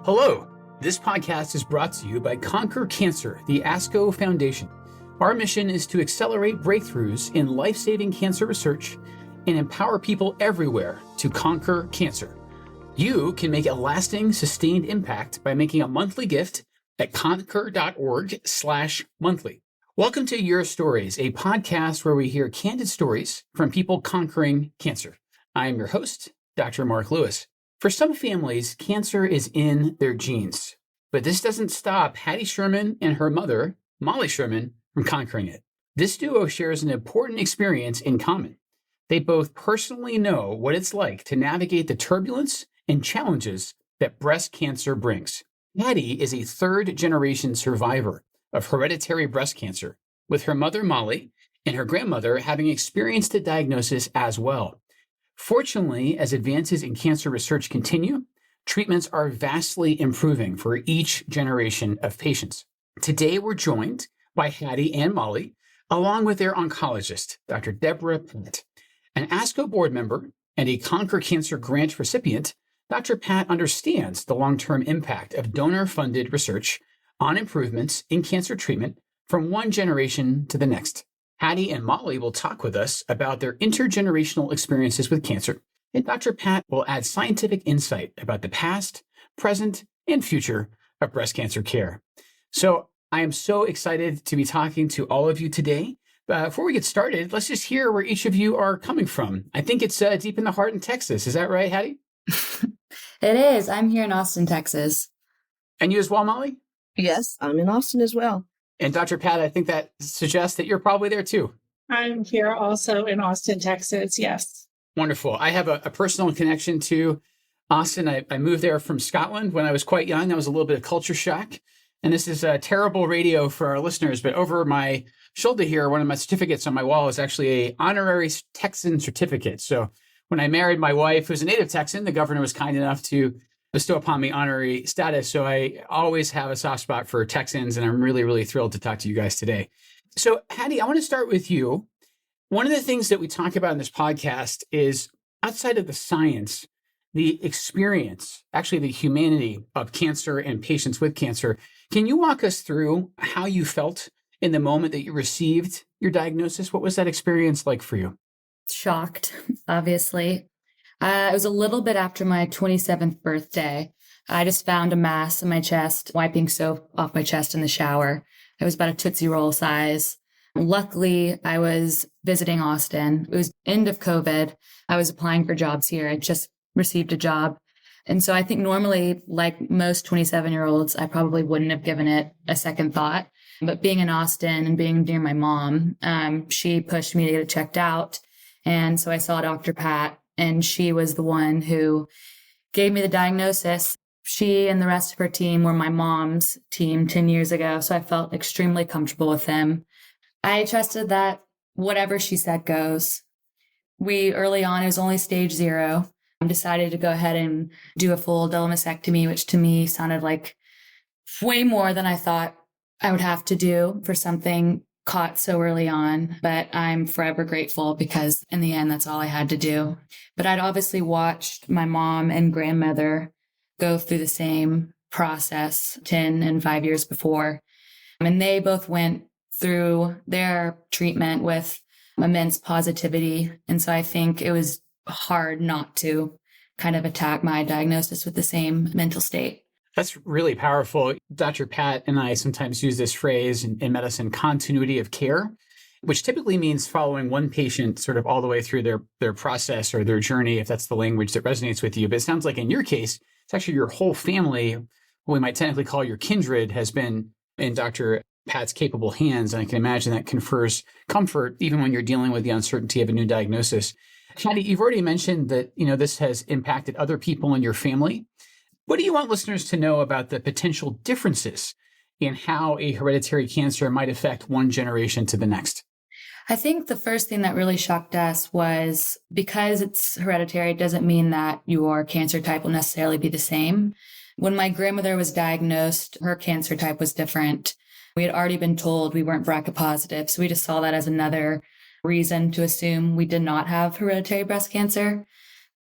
Hello, this podcast is brought to you by Conquer Cancer, the ASCO Foundation. Our mission is to accelerate breakthroughs in life-saving cancer research and empower people everywhere to conquer cancer. You can make a lasting, sustained impact by making a monthly gift at conquer.org/monthly. Welcome to Your Stories, a podcast where we hear candid stories from people conquering cancer. I am your host, Dr. Mark Lewis. For some families, cancer is in their genes, but this doesn't stop Hattie Sherman and her mother, Molly Sherman, from conquering it. This duo shares an important experience in common. They both personally know what it's like to navigate the turbulence and challenges that breast cancer brings. Hattie is a third-generation survivor of hereditary breast cancer, with her mother, Molly, and her grandmother having experienced the diagnosis as well. Fortunately, as advances in cancer research continue, treatments are vastly improving for each generation of patients. Today, we're joined by Hattie and Molly, along with their oncologist, Dr. Deborah Patt. An ASCO board member and a Conquer Cancer grant recipient, Dr. Patt understands the long-term impact of donor-funded research on improvements in cancer treatment from one generation to the next. Hattie and Molly will talk with us about their intergenerational experiences with cancer, and Dr. Patt will add scientific insight about the past, present, and future of breast cancer care. So I am so excited to be talking to all of you today. Before we get started, let's just hear where each of you are coming from. I think it's deep in the heart in Texas. Is that right, Hattie? It is. I'm here in Austin, Texas. And you as well, Molly? Yes, I'm in Austin as well. And Dr. Patt, I think that suggests that you're probably there too. I'm here also in Austin, Texas. Yes. Wonderful. I have a personal connection to Austin. I moved there from Scotland when I was quite young. That was a little bit of culture shock. And this is a terrible radio for our listeners, but over my shoulder here, one of my certificates on my wall is actually an honorary Texan certificate. So when I married my wife, who's a native Texan, the governor was kind enough to bestow upon me honorary status. So I always have a soft spot for Texans, and I'm really, really thrilled to talk to you guys today. So Hattie, I want to start with you. One of the things that we talk about in this podcast is outside of the science, the experience, actually the humanity of cancer and patients with cancer. Can you walk us through how you felt in the moment that you received your diagnosis? What was that experience like for you? Shocked, obviously. It was a little bit after my 27th birthday. I just found a mass in my chest, wiping soap off my chest in the shower. It was about a Tootsie Roll size. Luckily, I was visiting Austin. It was end of COVID. I was applying for jobs here. I just received a job. And so I think normally, like most 27-year-olds, I probably wouldn't have given it a second thought. But being in Austin and being near my mom, she pushed me to get it checked out. And so I saw Dr. Patt, and she was the one who gave me the diagnosis. She and the rest of her team were my mom's team 10 years ago, so I felt extremely comfortable with them. I trusted that whatever she said goes. Early on, it was only stage 0. I decided to go ahead and do a full double mastectomy, which to me sounded like way more than I thought I would have to do for something caught so early on, but I'm forever grateful because in the end, that's all I had to do. But I'd obviously watched my mom and grandmother go through the same process 10 and 5 years before. And they both went through their treatment with immense positivity. And so I think it was hard not to kind of attack my diagnosis with the same mental state. That's really powerful. Dr. Patt and I sometimes use this phrase in medicine, continuity of care, which typically means following one patient sort of all the way through their process or their journey, if that's the language that resonates with you. But it sounds like in your case, it's actually your whole family, what we might technically call your kindred, has been in Dr. Patt's capable hands. And I can imagine that confers comfort even when you're dealing with the uncertainty of a new diagnosis. Hattie, you've already mentioned that, this has impacted other people in your family. What do you want listeners to know about the potential differences in how a hereditary cancer might affect one generation to the next? I think the first thing that really shocked us was because it's hereditary, it doesn't mean that your cancer type will necessarily be the same. When my grandmother was diagnosed, her cancer type was different. We had already been told we weren't BRCA positive, so we just saw that as another reason to assume we did not have hereditary breast cancer.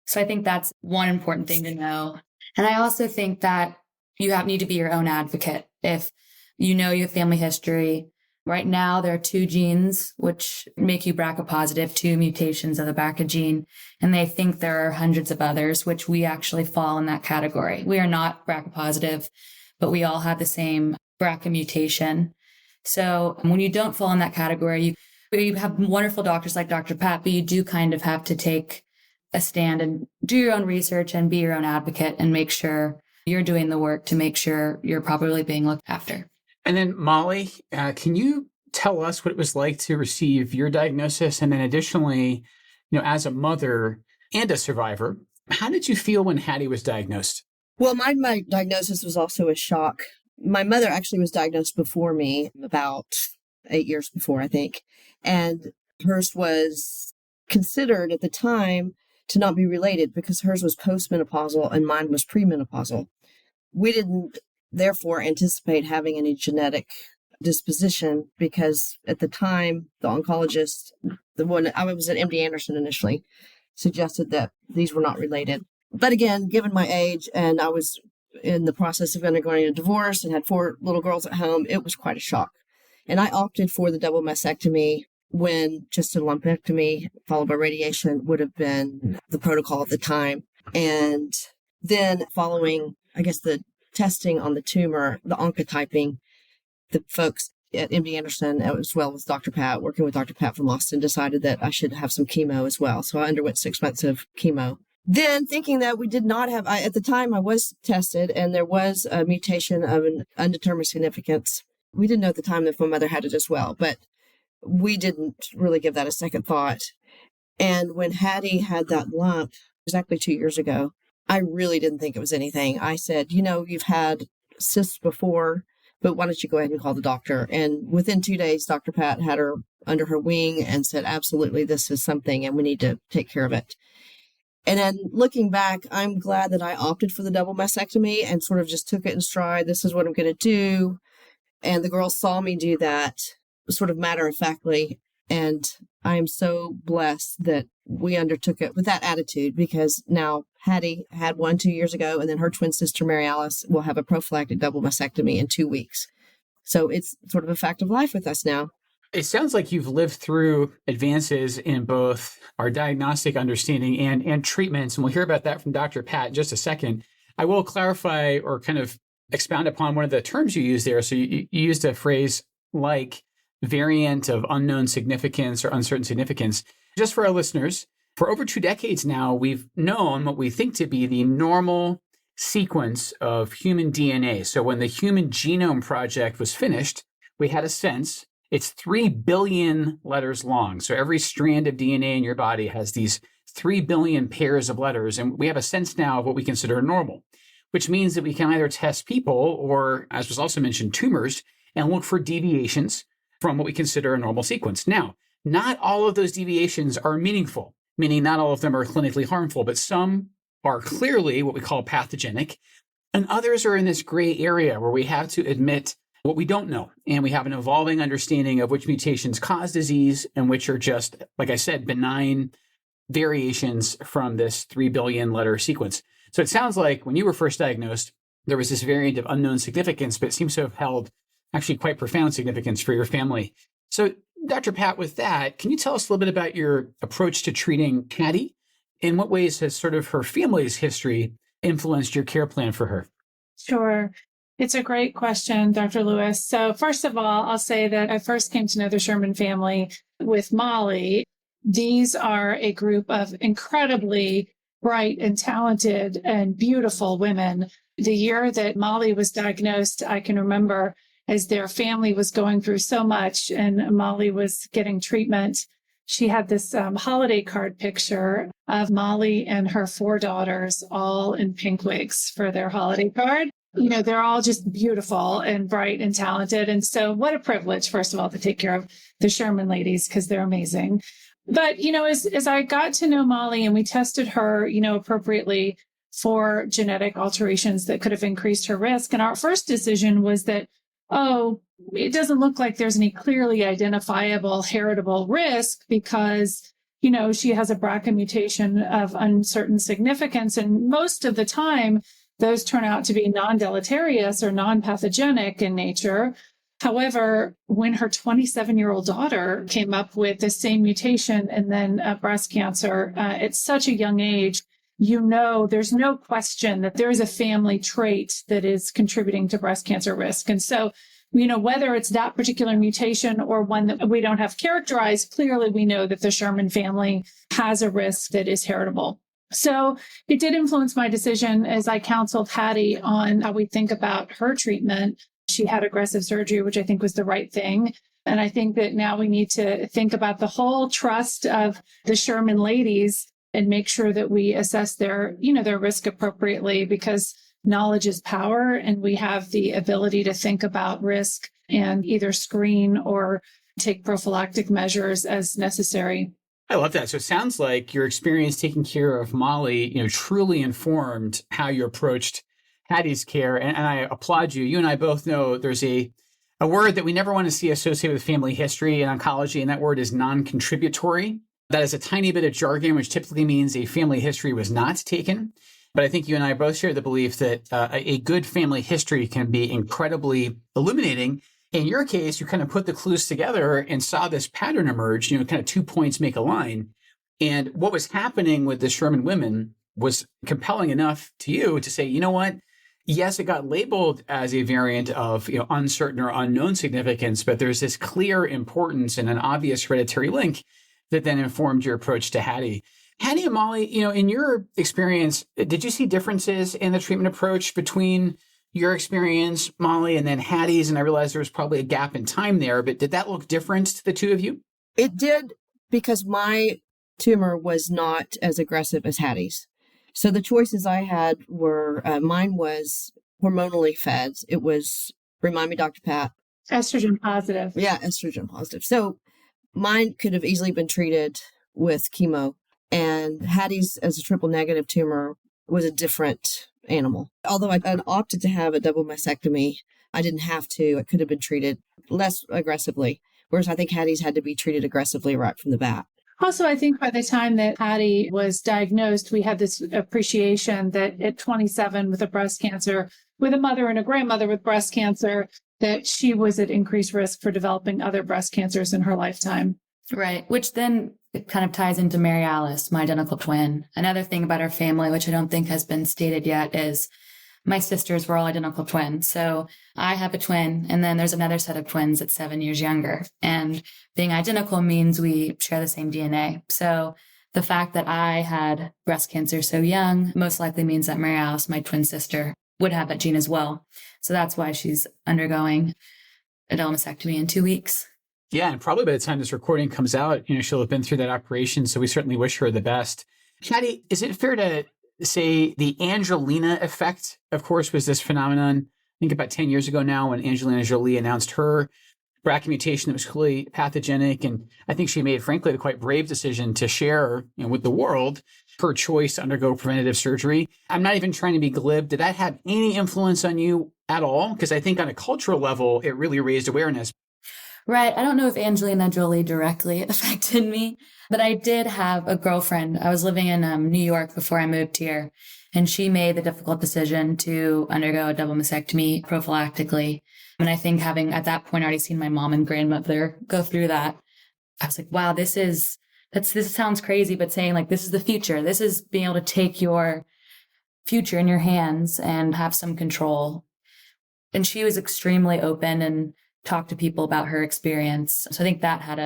So I think that's one important thing to know. And I also think that need to be your own advocate. If you know your family history, right now there are 2 genes which make you BRCA positive, 2 mutations of the BRCA gene, and they think there are hundreds of others, which we actually fall in that category. We are not BRCA positive, but we all have the same BRCA mutation. So when you don't fall in that category, you have wonderful doctors like Dr. Patt, but you do kind of have to take a stand and do your own research and be your own advocate and make sure you're doing the work to make sure you're properly being looked after. And then Molly, can you tell us what it was like to receive your diagnosis? And then additionally, as a mother and a survivor, how did you feel when Hattie was diagnosed? Well, my diagnosis was also a shock. My mother actually was diagnosed before me, about 8 years before, I think. And hers was considered at the time to not be related because hers was postmenopausal and mine was premenopausal. We didn't therefore anticipate having any genetic disposition because at the time, the oncologist, the one I was at MD Anderson initially, suggested that these were not related. But again, given my age and I was in the process of undergoing a divorce and had 4 little girls at home, it was quite a shock. And I opted for the double mastectomy when just a lumpectomy followed by radiation would have been the protocol at the time. And then following, I guess, the testing on the tumor, the oncotyping, the folks at MD Anderson, as well as Dr. Patt, working with Dr. Patt from Austin, decided that I should have some chemo as well. So I underwent 6 months of chemo. Then thinking that we did not have, at the time I was tested and there was a mutation of an undetermined significance. We didn't know at the time if my mother had it as well, but we didn't really give that a second thought. And when Hattie had that lump exactly 2 years ago, I really didn't think it was anything. I said, you've had cysts before, but why don't you go ahead and call the doctor? And within 2 days, Dr. Patt had her under her wing and said, absolutely, this is something and we need to take care of it. And then looking back, I'm glad that I opted for the double mastectomy and sort of just took it in stride. This is what I'm going to do. And the girls saw me do that sort of matter-of-factly. And I am so blessed that we undertook it with that attitude because now Hattie had one 2 years ago, and then her twin sister, Mary Alice, will have a prophylactic double mastectomy in 2 weeks. So it's sort of a fact of life with us now. It sounds like you've lived through advances in both our diagnostic understanding and treatments, and we'll hear about that from Dr. Patt in just a second. I will clarify or kind of expound upon one of the terms you used there. So you used a phrase like variant of unknown significance or uncertain significance. Just for our listeners, for over 2 decades now, we've known what we think to be the normal sequence of human DNA. So when the Human Genome Project was finished, we had a sense it's 3 billion letters long. So every strand of DNA in your body has these 3 billion pairs of letters. And we have a sense now of what we consider normal, which means that we can either test people or, as was also mentioned, tumors, and look for deviations from what we consider a normal sequence. Now, not all of those deviations are meaningful, meaning not all of them are clinically harmful, but some are clearly what we call pathogenic, and others are in this gray area where we have to admit what we don't know. And we have an evolving understanding of which mutations cause disease and which are just, like I said, benign variations from this 3 billion letter sequence. So it sounds like when you were first diagnosed, there was this variant of unknown significance, but it seems to have held actually quite profound significance for your family. So Dr. Patt, with that, can you tell us a little bit about your approach to treating Hattie? In what ways has sort of her family's history influenced your care plan for her? Sure. It's a great question, Dr. Lewis. So first of all, I'll say that I first came to know the Sherman family with Molly. These are a group of incredibly bright and talented and beautiful women. The year that Molly was diagnosed, I can remember as their family was going through so much and Molly was getting treatment, she had this holiday card picture of Molly and her 4 daughters all in pink wigs for their holiday card. They're all just beautiful and bright and talented. And so what a privilege, first of all, to take care of the Sherman ladies because they're amazing. But, as I got to know Molly and we tested her, appropriately for genetic alterations that could have increased her risk. And our first decision was that, it doesn't look like there's any clearly identifiable heritable risk because, she has a BRCA mutation of uncertain significance. And most of the time, those turn out to be non-deleterious or non-pathogenic in nature. However, when her 27-year-old daughter came up with the same mutation and then breast cancer at such a young age, there's no question that there is a family trait that is contributing to breast cancer risk. And so, whether it's that particular mutation or one that we don't have characterized, clearly we know that the Sherman family has a risk that is heritable. So it did influence my decision as I counseled Hattie on how we think about her treatment. She had aggressive surgery, which I think was the right thing. And I think that now we need to think about the whole trust of the Sherman ladies and make sure that we assess their risk appropriately, because knowledge is power, and we have the ability to think about risk and either screen or take prophylactic measures as necessary. I love that. So it sounds like your experience taking care of Molly, truly informed how you approached Hattie's care. And I applaud you. You and I both know there's a word that we never want to see associated with family history in oncology, and that word is non-contributory. That is a tiny bit of jargon, which typically means a family history was not taken. But I think you and I both share the belief that a good family history can be incredibly illuminating. In your case, you kind of put the clues together and saw this pattern emerge, kind of 2 points make a line. And what was happening with the Sherman women was compelling enough to you to say, you know what? Yes, it got labeled as a variant of uncertain or unknown significance, but there's this clear importance and an obvious hereditary link that then informed your approach to Hattie. Hattie and Molly, in your experience, did you see differences in the treatment approach between your experience, Molly, and then Hattie's? And I realized there was probably a gap in time there, but did that look different to the two of you? It did, because my tumor was not as aggressive as Hattie's. So the choices I had were, mine was hormonally fed. It was, remind me, Dr. Patt. Estrogen positive. Yeah, estrogen positive. So mine could have easily been treated with chemo. And Hattie's, as a triple negative tumor, was a different animal. Although I opted to have a double mastectomy, I didn't have to. It could have been treated less aggressively, whereas I think Hattie's had to be treated aggressively right from the bat. Also, I think by the time that Hattie was diagnosed, we had this appreciation that at 27 with a breast cancer, with a mother and a grandmother with breast cancer, that she was at increased risk for developing other breast cancers in her lifetime. Right. Which then it kind of ties into Mary Alice, my identical twin. Another thing about our family, which I don't think has been stated yet, is my sisters were all identical twins. So I have a twin, and then there's another set of twins that's 7 years younger. And being identical means we share the same DNA. So the fact that I had breast cancer so young most likely means that Mary Alice, my twin sister, would have that gene as well. So that's why she's undergoing a double mastectomy in 2 weeks. Yeah, and probably by the time this recording comes out, she'll have been through that operation. So we certainly wish her the best. Hattie, is it fair to say the Angelina effect, of course, was this phenomenon, I think about 10 years ago now, when Angelina Jolie announced her BRCA mutation that was clearly pathogenic. And I think she made, frankly, a quite brave decision to share with the world her choice to undergo preventative surgery. I'm not even trying to be glib. Did that have any influence on you at all? Because I think on a cultural level, it really raised awareness. Right. I don't know if Angelina Jolie directly affected me, but I did have a girlfriend. I was living in New York before I moved here, and she made the difficult decision to undergo a double mastectomy prophylactically. And I think having at that point already seen my mom and grandmother go through that, I was like, wow, this sounds crazy, but saying like, this is the future. This is being able to take your future in your hands and have some control. And she was extremely open and talk to people about her experience. So I think that had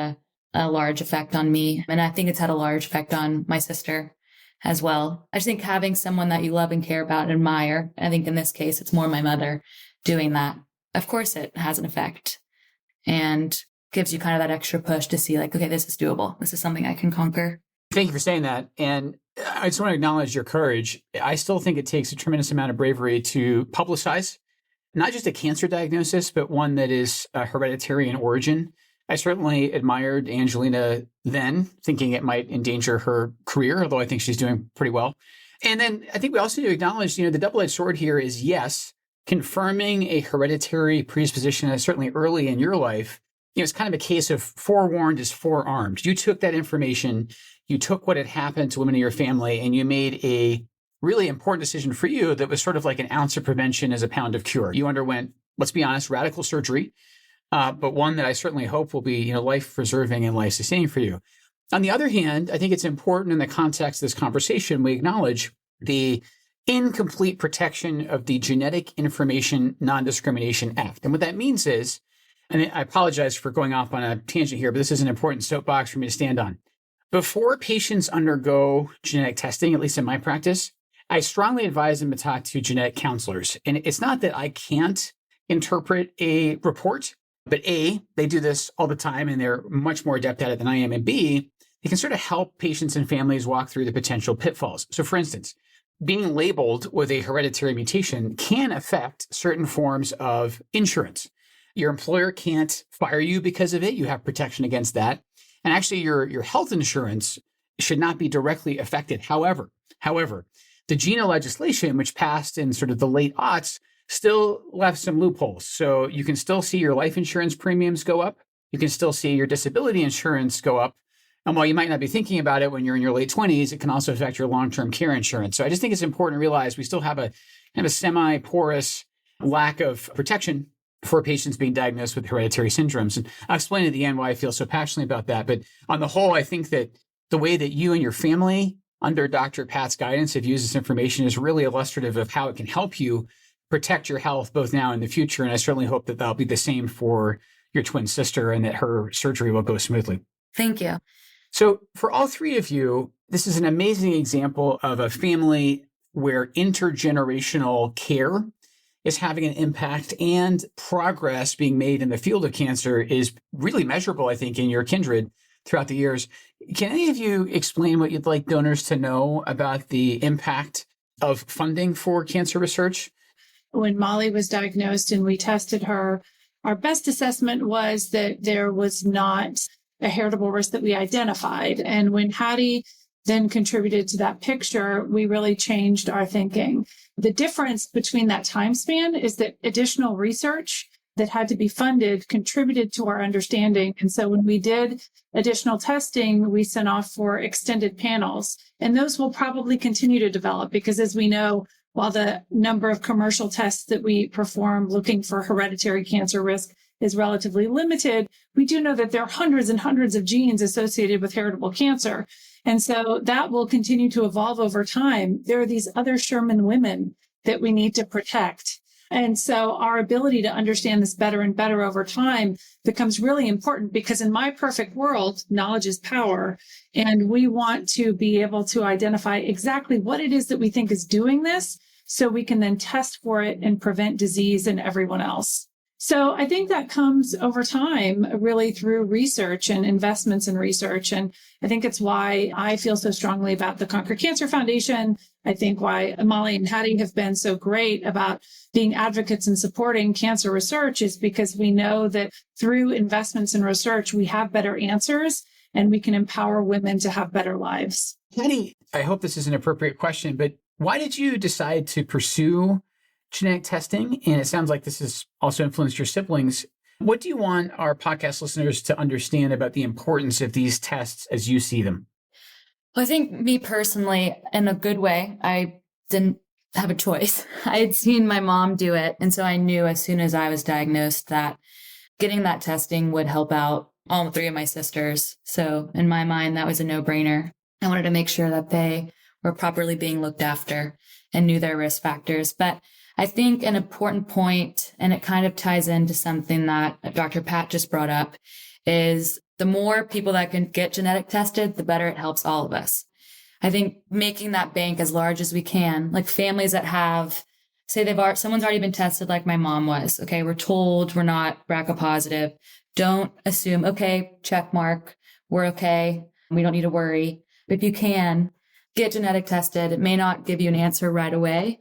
a large effect on me. And I think it's had a large effect on my sister as well. I just think having someone that you love and care about and admire, I think in this case, it's more my mother doing that. Of course, it has an effect and gives you kind of that extra push to see like, okay, this is doable. This is something I can conquer. Thank you for saying that. And I just want to acknowledge your courage. I still think it takes a tremendous amount of bravery to publicize not just a cancer diagnosis, but one that is hereditary in origin. I certainly admired Angelina then, thinking it might endanger her career, although I think she's doing pretty well. And then I think we also need to acknowledge, the double-edged sword here is, yes, confirming a hereditary predisposition, certainly early in your life, it's kind of a case of forewarned is forearmed. You took that information, you took what had happened to women in your family, and you made a really important decision for you that was sort of like an ounce of prevention as a pound of cure. You underwent, let's be honest, radical surgery, but one that I certainly hope will be, life-preserving and life-sustaining for you. On the other hand, I think it's important in the context of this conversation, we acknowledge the incomplete protection of the Genetic Information Non-Discrimination Act. And what that means is, and I apologize for going off on a tangent here, but this is an important soapbox for me to stand on. Before patients undergo genetic testing, at least in my practice, I strongly advise them to talk to genetic counselors. And it's not that I can't interpret a report, but A, they do this all the time and they're much more adept at it than I am. And B, they can sort of help patients and families walk through the potential pitfalls. So for instance, being labeled with a hereditary mutation can affect certain forms of insurance. Your employer can't fire you because of it. You have protection against that. And actually, your health insurance should not be directly affected. However, the GINA legislation, which passed in sort of the late aughts, still left some loopholes. So you can still see your life insurance premiums go up. You can still see your disability insurance go up. And while you might not be thinking about it when you're in your late 20s, it can also affect your long-term care insurance. So I just think it's important to realize we still have a kind of a semi-porous lack of protection for patients being diagnosed with hereditary syndromes. And I'll explain at the end why I feel so passionately about that. But on the whole, I think that the way that you and your family, under Dr. Patt's guidance, have used this information is really illustrative of how it can help you protect your health both now and in the future. And I certainly hope that that'll be the same for your twin sister and that her surgery will go smoothly. Thank you. So for all three of you, this is an amazing example of a family where intergenerational care is having an impact and progress being made in the field of cancer is really measurable, I think, in your kindred throughout the years. Can any of you explain what you'd like donors to know about the impact of funding for cancer research? When Molly was diagnosed and we tested her, our best assessment was that there was not a heritable risk that we identified. And when Hattie then contributed to that picture, we really changed our thinking. The difference between that time span is that additional research that had to be funded contributed to our understanding. And so when we did additional testing, we sent off for extended panels. And those will probably continue to develop because, as we know, while the number of commercial tests that we perform looking for hereditary cancer risk is relatively limited, we do know that there are hundreds and hundreds of genes associated with heritable cancer. And so that will continue to evolve over time. There are these other Sherman women that we need to protect. And so our ability to understand this better and better over time becomes really important because in my perfect world, knowledge is power. And we want to be able to identify exactly what it is that we think is doing this so we can then test for it and prevent disease in everyone else. So I think that comes over time, really through research and investments in research. And I think it's why I feel so strongly about the Conquer Cancer Foundation. I think why Molly and Hattie have been so great about being advocates and supporting cancer research is because we know that through investments in research, we have better answers and we can empower women to have better lives. Hattie, I hope this is an appropriate question, but why did you decide to pursue genetic testing? And it sounds like this has also influenced your siblings. What do you want our podcast listeners to understand about the importance of these tests as you see them? Well, I think me personally, in a good way, I didn't have a choice. I had seen my mom do it. And so I knew as soon as I was diagnosed that getting that testing would help out all three of my sisters. So in my mind, that was a no-brainer. I wanted to make sure that they were properly being looked after and knew their risk factors. But I think an important point, and it kind of ties into something that Dr. Patt just brought up, is the more people that can get genetic tested, the better it helps all of us. I think making that bank as large as we can, like families that have, say someone's already been tested like my mom was. Okay, we're told we're not BRCA positive. Don't assume, okay, check mark, we're okay. We don't need to worry. But if you can, get genetic tested. It may not give you an answer right away,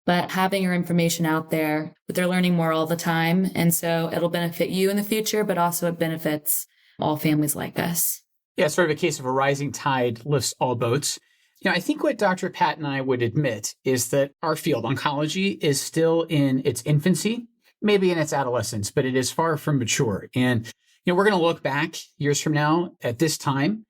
but having your information out there, but they're learning more all the time. And so it'll benefit you in the future, but also it benefits all families like us. Yeah, sort of a case of a rising tide lifts all boats. I think what Dr. Patt and I would admit is that our field, oncology, is still in its infancy, maybe in its adolescence, but it is far from mature. And, we're going to look back years from now at this time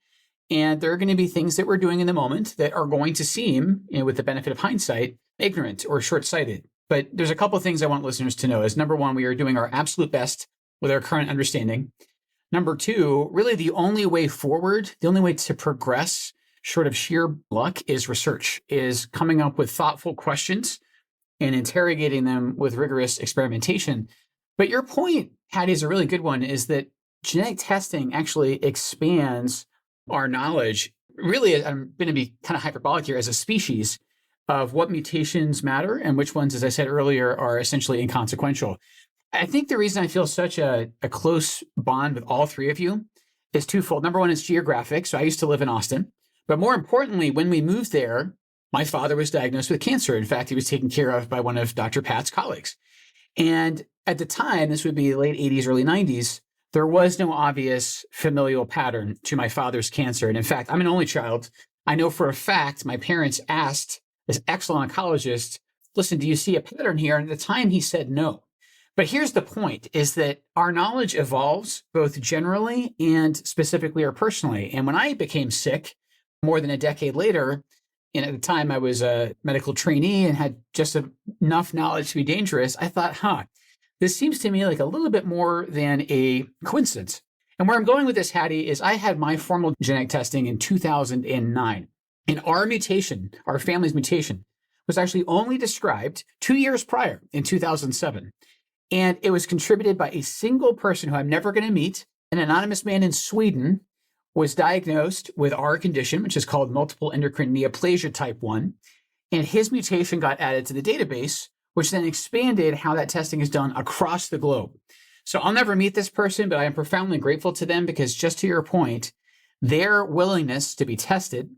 And there are going to be things that we're doing in the moment that are going to seem, with the benefit of hindsight, ignorant or short-sighted. But there's a couple of things I want listeners to know is number one, we are doing our absolute best with our current understanding. Number two, really the only way forward, the only way to progress short of sheer luck is research, is coming up with thoughtful questions and interrogating them with rigorous experimentation. But your point, Hattie, is a really good one, is that genetic testing actually expands our knowledge. Really, I'm going to be kind of hyperbolic here, as a species, of what mutations matter and which ones, as I said earlier, are essentially inconsequential. I think the reason I feel such a close bond with all three of you is twofold. Number one is geographic. So I used to live in Austin. But more importantly, when we moved there, my father was diagnosed with cancer. In fact, he was taken care of by one of Dr. Patt's colleagues. And at the time, this would be late 80s, early 90s, there was no obvious familial pattern to my father's cancer. And in fact, I'm an only child. I know for a fact my parents asked this excellent oncologist, listen, do you see a pattern here? And at the time he said no. But here's the point, is that our knowledge evolves both generally and specifically or personally. And when I became sick more than a decade later, and at the time I was a medical trainee and had just enough knowledge to be dangerous, I thought, this seems to me like a little bit more than a coincidence. And where I'm going with this, Hattie, is I had my formal genetic testing in 2009. And our mutation, our family's mutation, was actually only described 2 years prior in 2007. And it was contributed by a single person who I'm never going to meet. An anonymous man in Sweden was diagnosed with our condition, which is called multiple endocrine neoplasia type 1. And his mutation got added to the database, which then expanded how that testing is done across the globe. So I'll never meet this person, but I am profoundly grateful to them because, just to your point, their willingness to be tested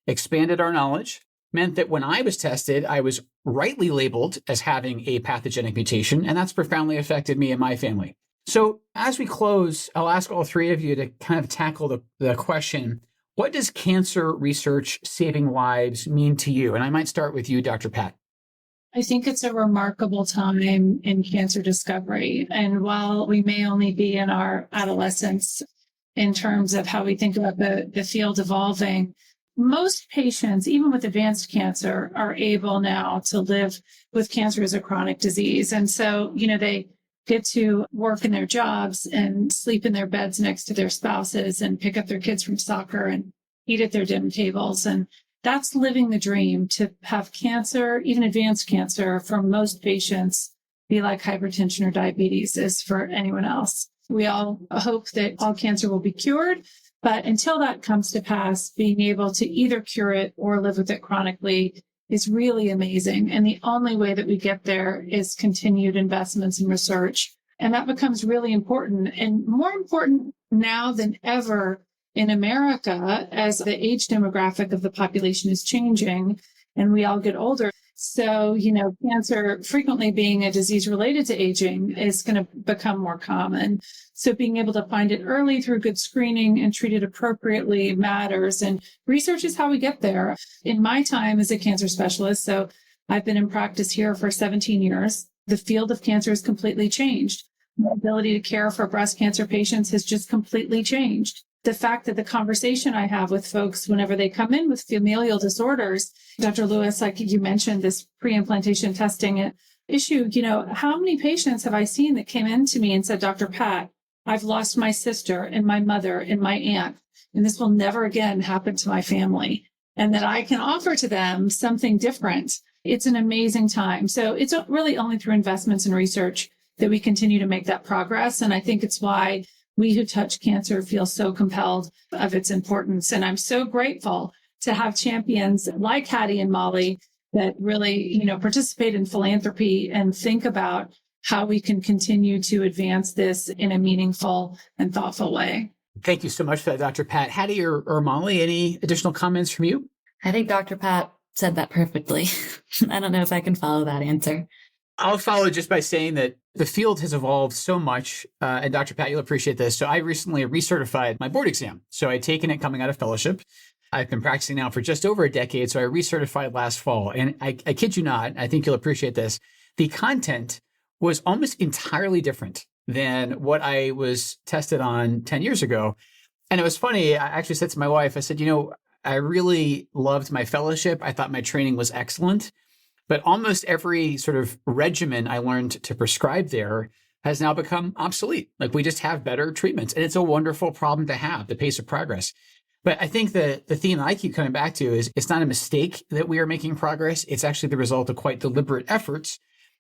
expanded our knowledge, meant that when I was tested, I was rightly labeled as having a pathogenic mutation, and that's profoundly affected me and my family. So as we close, I'll ask all three of you to kind of tackle the question, what does cancer research saving lives mean to you? And I might start with you, Dr. Patt. I think it's a remarkable time in cancer discovery. And while we may only be in our adolescence in terms of how we think about the field evolving, most patients, even with advanced cancer, are able now to live with cancer as a chronic disease. And so, they get to work in their jobs and sleep in their beds next to their spouses and pick up their kids from soccer and eat at their dinner tables. And that's living the dream. To have cancer, even advanced cancer, for most patients, be like hypertension or diabetes is for anyone else. We all hope that all cancer will be cured. But until that comes to pass, being able to either cure it or live with it chronically is really amazing. And the only way that we get there is continued investments in research. And that becomes really important, and more important now than ever in America, as the age demographic of the population is changing and we all get older. So, cancer frequently being a disease related to aging is going to become more common. So being able to find it early through good screening and treat it appropriately matters. And research is how we get there. In my time as a cancer specialist, so I've been in practice here for 17 years, the field of cancer has completely changed. My ability to care for breast cancer patients has just completely changed. The fact that the conversation I have with folks whenever they come in with familial disorders, Dr. Lewis, like you mentioned, this pre-implantation testing issue, how many patients have I seen that came in to me and said, Dr. Patt, I've lost my sister and my mother and my aunt, and this will never again happen to my family, and that I can offer to them something different. It's an amazing time. So it's really only through investments in research that we continue to make that progress. And I think it's why we who touch cancer feel so compelled of its importance. And I'm so grateful to have champions like Hattie and Molly that really, participate in philanthropy and think about how we can continue to advance this in a meaningful and thoughtful way. Thank you so much for that, Dr. Patt. Hattie or Molly, any additional comments from you? I think Dr. Patt said that perfectly. I don't know if I can follow that answer. I'll follow just by saying that the field has evolved so much, and Dr. Patt, you'll appreciate this. So I recently recertified my board exam. So I'd taken it coming out of fellowship. I've been practicing now for just over a decade, so I recertified last fall. And I kid you not, I think you'll appreciate this, the content was almost entirely different than what I was tested on 10 years ago. And it was funny. I actually said to my wife, I said, I really loved my fellowship. I thought my training was excellent. But almost every sort of regimen I learned to prescribe there has now become obsolete. Like we just have better treatments. And it's a wonderful problem to have, the pace of progress. But I think the theme I keep coming back to is it's not a mistake that we are making progress. It's actually the result of quite deliberate efforts.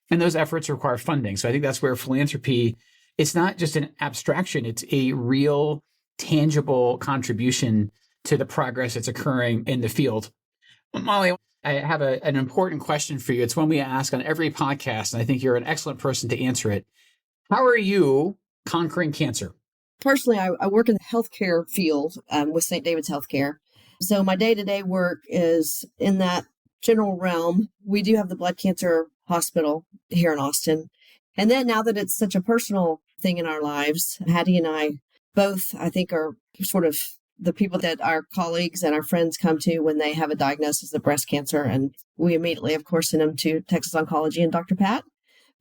And those efforts require funding. So I think that's where philanthropy, it's not just an abstraction. It's a real, tangible contribution to the progress that's occurring in the field. Molly, I have an important question for you. It's one we ask on every podcast, and I think you're an excellent person to answer it. How are you conquering cancer? Personally, I work in the healthcare field with St. David's Healthcare. So my day-to-day work is in that general realm. We do have the blood cancer hospital here in Austin. And then now that it's such a personal thing in our lives, Hattie and I both, I think, are sort of the people that our colleagues and our friends come to when they have a diagnosis of breast cancer. And we immediately, of course, send them to Texas Oncology and Dr. Patt.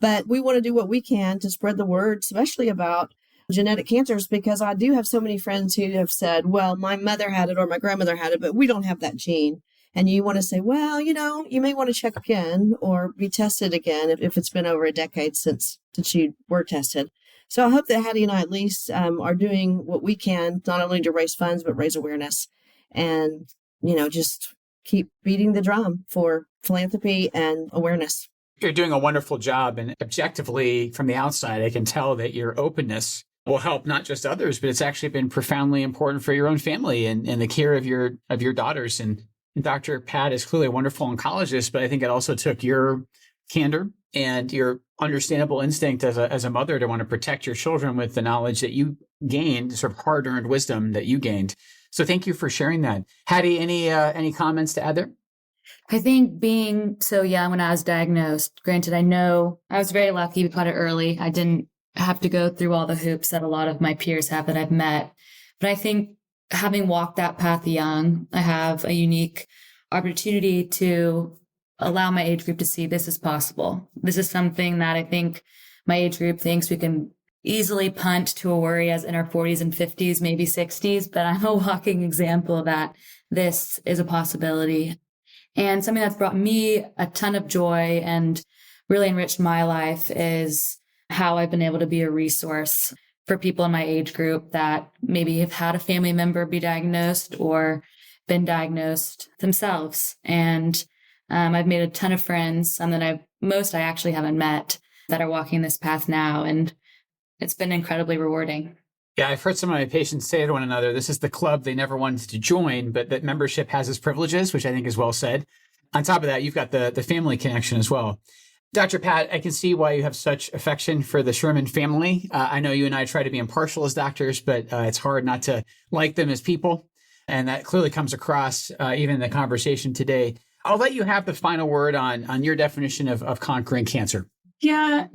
But we want to do what we can to spread the word, especially about genetic cancers, because I do have so many friends who have said, well, my mother had it or my grandmother had it, but we don't have that gene. And you want to say, well, you may want to check again or be tested again if it's been over a decade since you were tested. So I hope that Hattie and I at least are doing what we can, not only to raise funds, but raise awareness and, just keep beating the drum for philanthropy and awareness. You're doing a wonderful job. And objectively, from the outside, I can tell that your openness will help not just others, but it's actually been profoundly important for your own family and the care of your daughters. And Dr. Patt is clearly a wonderful oncologist, but I think it also took your candor and your understandable instinct as a mother to want to protect your children with the knowledge that you gained, sort of hard-earned wisdom that you gained. So thank you for sharing that. Hattie, any comments to add there? I think being so young when I was diagnosed, granted, I know I was very lucky. We caught it early. I didn't have to go through all the hoops that a lot of my peers have that I've met. But I think having walked that path young, I have a unique opportunity to allow my age group to see this is possible. This is something that I think my age group thinks we can easily punt to a worry as in our 40s and 50s, maybe 60s, but I'm a walking example that this is a possibility. And something that's brought me a ton of joy and really enriched my life is how I've been able to be a resource for people in my age group that maybe have had a family member be diagnosed or been diagnosed themselves. And I've made a ton of friends, some that I actually haven't met, that are walking this path now. And it's been incredibly rewarding. Yeah, I've heard some of my patients say to one another, this is the club they never wanted to join, but that membership has its privileges, which I think is well said. On top of that, you've got the family connection as well. Dr. Patt, I can see why you have such affection for the Sherman family. I know you and I try to be impartial as doctors, but it's hard not to like them as people. And that clearly comes across even in the conversation today. I'll let you have the final word on your definition of conquering cancer. Yeah,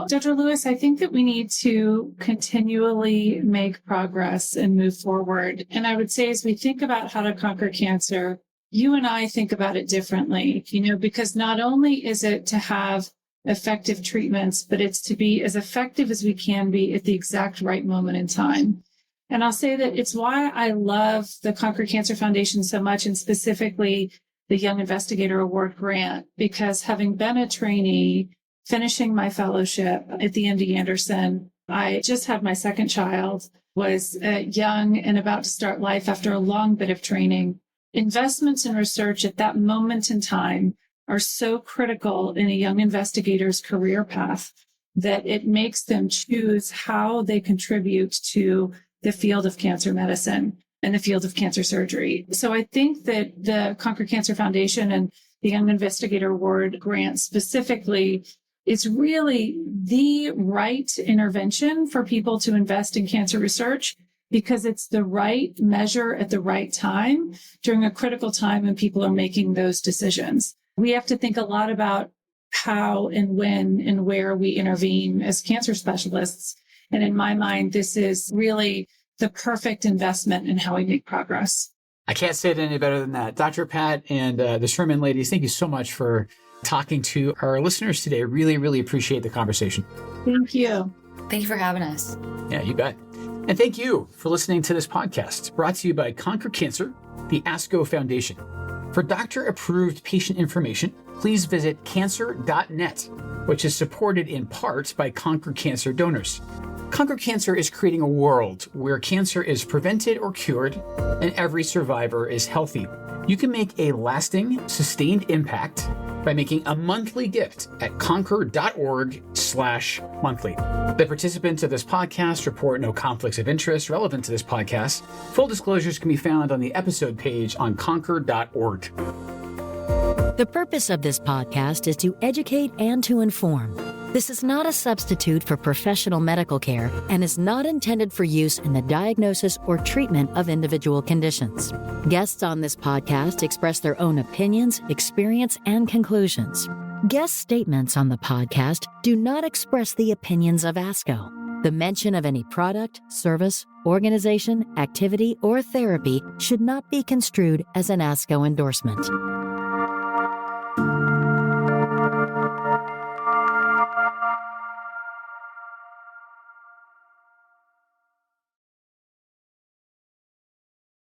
Dr. Lewis, I think that we need to continually make progress and move forward. And I would say as we think about how to conquer cancer, you and I think about it differently, because not only is it to have effective treatments, but it's to be as effective as we can be at the exact right moment in time. And I'll say that it's why I love the Conquer Cancer Foundation so much, and specifically the Young Investigator Award grant, because having been a trainee, finishing my fellowship at the MD Anderson, I just had my second child, was young and about to start life after a long bit of training. Investments in research at that moment in time are so critical in a young investigator's career path that it makes them choose how they contribute to the field of cancer medicine and the field of cancer surgery. So I think that the Conquer Cancer Foundation and the Young Investigator Award grant specifically is really the right intervention for people to invest in cancer research, because it's the right measure at the right time during a critical time when people are making those decisions. We have to think a lot about how and when and where we intervene as cancer specialists. And in my mind, this is really the perfect investment in how we make progress. I can't say it any better than that. Dr. Patt and the Sherman ladies, thank you so much for talking to our listeners today. Really, really appreciate the conversation. Thank you. Thank you for having us. Yeah, you bet. And thank you for listening to this podcast, brought to you by Conquer Cancer, the ASCO Foundation. For doctor-approved patient information, please visit cancer.net, which is supported in part by Conquer Cancer donors. Conquer Cancer is creating a world where cancer is prevented or cured, and every survivor is healthy. You can make a lasting, sustained impact by making a monthly gift at conquer.org/monthly. The participants of this podcast report no conflicts of interest relevant to this podcast. Full disclosures can be found on the episode page on conquer.org. The purpose of this podcast is to educate and to inform. This is not a substitute for professional medical care and is not intended for use in the diagnosis or treatment of individual conditions. Guests on this podcast express their own opinions, experience, and conclusions. Guest statements on the podcast do not express the opinions of ASCO. The mention of any product, service, organization, activity, or therapy should not be construed as an ASCO endorsement.